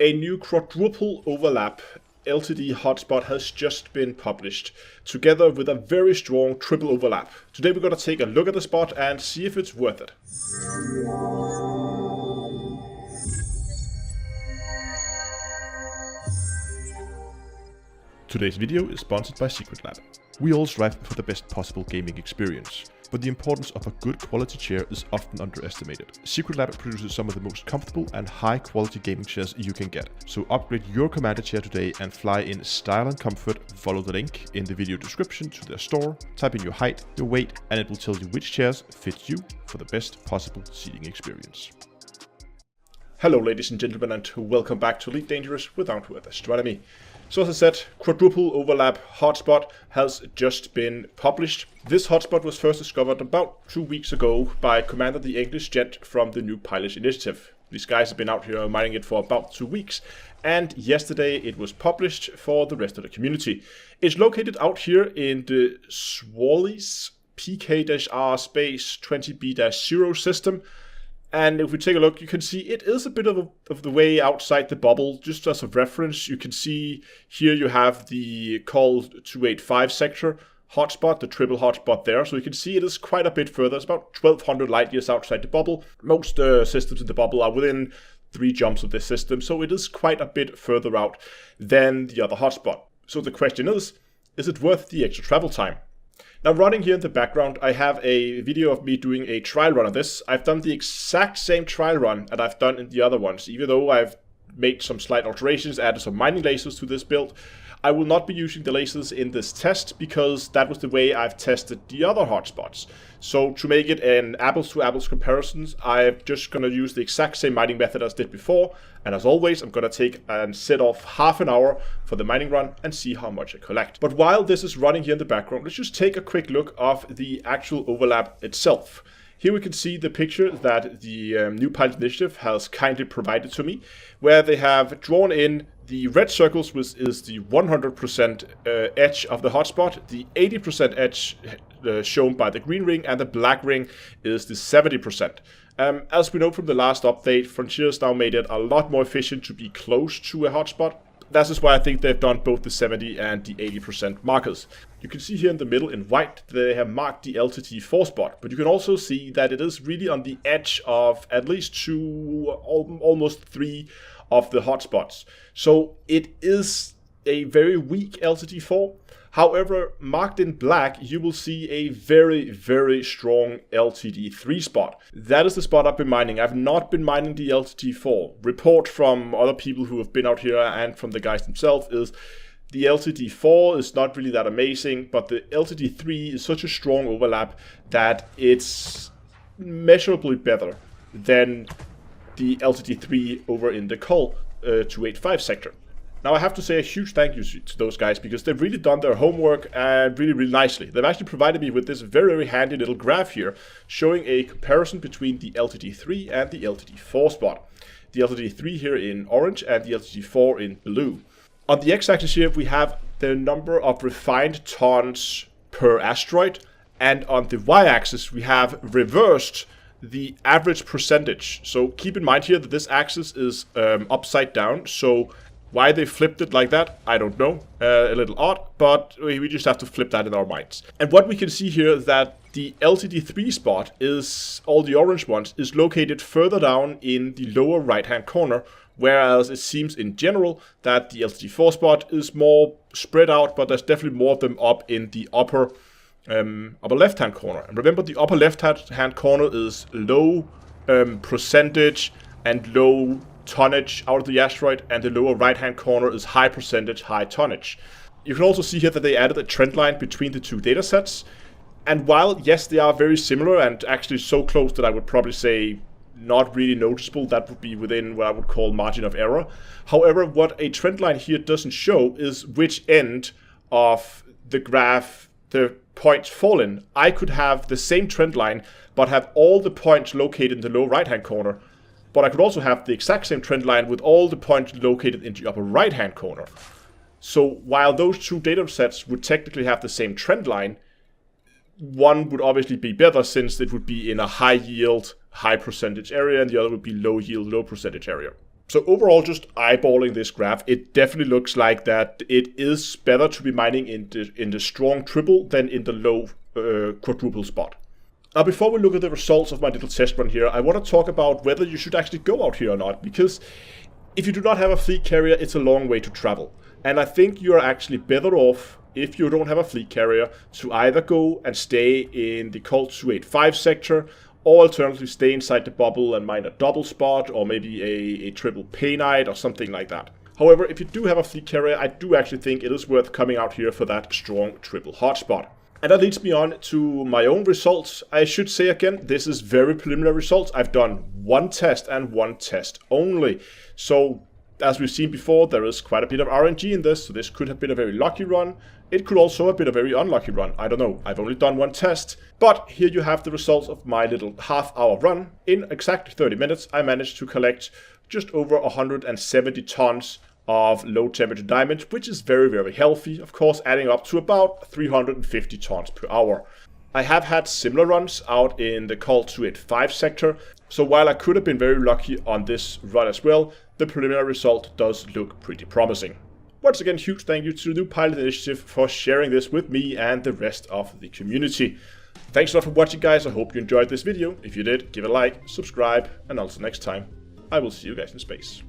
A new quadruple overlap LTD hotspot has just been published, together with a very strong triple overlap. Today we're going to take a look at the spot and see if it's worth it. Today's video is sponsored by SecretLab. We all strive for the best possible gaming experience, but the importance of a good quality chair is often underestimated. SecretLab produces some of the most comfortable and high quality gaming chairs you can get. So upgrade your commander chair today and fly in style and comfort. Follow the link in the video description to their store, type in your height, your weight, and it will tell you which chairs fit you for the best possible seating experience. Hello ladies and gentlemen, and welcome back to Elite Dangerous without further astronomy. So as I said, quadruple overlap hotspot has just been published. This hotspot was first discovered about 2 weeks ago by Commander the English Jet from the New Pilot Initiative. These guys have been out here mining it for about 2 weeks, and yesterday it was published for the rest of the community. It's located out here in the SWOILZ PK-R B20-0 system. And if we take a look, you can see it is a bit of the way outside the bubble. Just as a reference, you can see here you have the call 285 sector hotspot, the triple hotspot there. So you can see it is quite a bit further. It's about 1200 light years outside the bubble. Most systems in the bubble are within 3 jumps of this system. So it is quite a bit further out than the other hotspot. So the question is it worth the extra travel time? Now, running here in the background, I have a video of me doing a trial run of this. I've done the exact same trial run that I've done in the other ones, even though I've made some slight alterations, added some mining lasers to this build. I will not be using the lasers in this test because that was the way I've tested the other hotspots. So to make it an apples-to-apples comparison, I'm just going to use the exact same mining method as I did before. And as always, I'm going to take and set off half an hour for the mining run and see how much I collect. But while this is running here in the background, let's just take a quick look of the actual overlap itself. Here we can see the picture that the New Pilot Initiative has kindly provided to me, where they have drawn in the red circles, which is the 100% edge of the hotspot, the 80% edge shown by the green ring, and the black ring is the 70%. As we know from the last update, Frontiers now made it a lot more efficient to be close to a hotspot. That is why I think they've done both the 70 and the 80% markers. You can see here in the middle in white they have marked the LTD4 spot, but you can also see that it is really on the edge of at least 2, almost 3 of the hotspots. So it is a very weak LTD4. However, marked in black, you will see a very, very strong LTD3 spot. That is the spot I've been mining. I've not been mining the LTD4. Report from other people who have been out here and from the guys themselves is the LTD4 is not really that amazing, but the LTD3 is such a strong overlap that it's measurably better than the LTD3 over in the call 285 sector. Now I have to say a huge thank you to those guys because they've really done their homework and really nicely. They've actually provided me with this very handy little graph here showing a comparison between the LTD3 and the LTD4 spot. The LTD3 here in orange and the LTD4 in blue. On the x-axis here we have the number of refined tons per asteroid, and on the y-axis we have reversed the average percentage. So keep in mind here that this axis is upside down, so why they flipped it like that, I don't know. A little odd, but we just have to flip that in our minds. And what we can see here is that the LTD3 spot is, all the orange ones, is located further down in the lower right-hand corner, whereas it seems in general that the LTD4 spot is more spread out, but there's definitely more of them up in the upper left-hand corner. And remember, the upper left-hand corner is low percentage and low tonnage out of the asteroid, and the lower right-hand corner is high percentage, high tonnage. You can also see here that they added a trend line between the 2 data sets. And while, yes, they are very similar and actually so close that I would probably say not really noticeable, that would be within what I would call margin of error. However, what a trend line here doesn't show is which end of the graph the points fall in. I could have the same trend line, but have all the points located in the lower right-hand corner. But I could also have the exact same trend line with all the points located in the upper right-hand corner. So while those 2 data sets would technically have the same trend line, one would obviously be better since it would be in a high yield, high percentage area, and the other would be low yield, low percentage area. So overall, just eyeballing this graph, it definitely looks like that it is better to be mining in the strong triple than in the low quadruple spot. Now, before we look at the results of my little test run here, I want to talk about whether you should actually go out here or not, because if you do not have a fleet carrier, it's a long way to travel. And I think you're actually better off, if you don't have a fleet carrier, to either go and stay in the Cult 285 sector, or alternatively stay inside the bubble and mine a double spot, or maybe a triple pay night or something like that. However, if you do have a fleet carrier, I do actually think it is worth coming out here for that strong triple hotspot. And that leads me on to my own results. I should say again, this is very preliminary results. I've done one test and one test only. So as we've seen before, there is quite a bit of RNG in this. So this could have been a very lucky run. It could also have been a very unlucky run. I don't know. I've only done one test. But here you have the results of my little half-hour run. In exactly 30 minutes, I managed to collect just over 170 tons of low temperature diamond, which is very, very healthy, of course, adding up to about 350 tons per hour. I have had similar runs out in the Cult 285 sector, so while I could have been very lucky on this run as well, the preliminary result does look pretty promising. Once again, huge thank you to the New Pilot Initiative for sharing this with me and the rest of the community. Thanks a lot for watching, guys. I hope you enjoyed this video. If you did, give it a like, subscribe, and until next time, I will see you guys in space.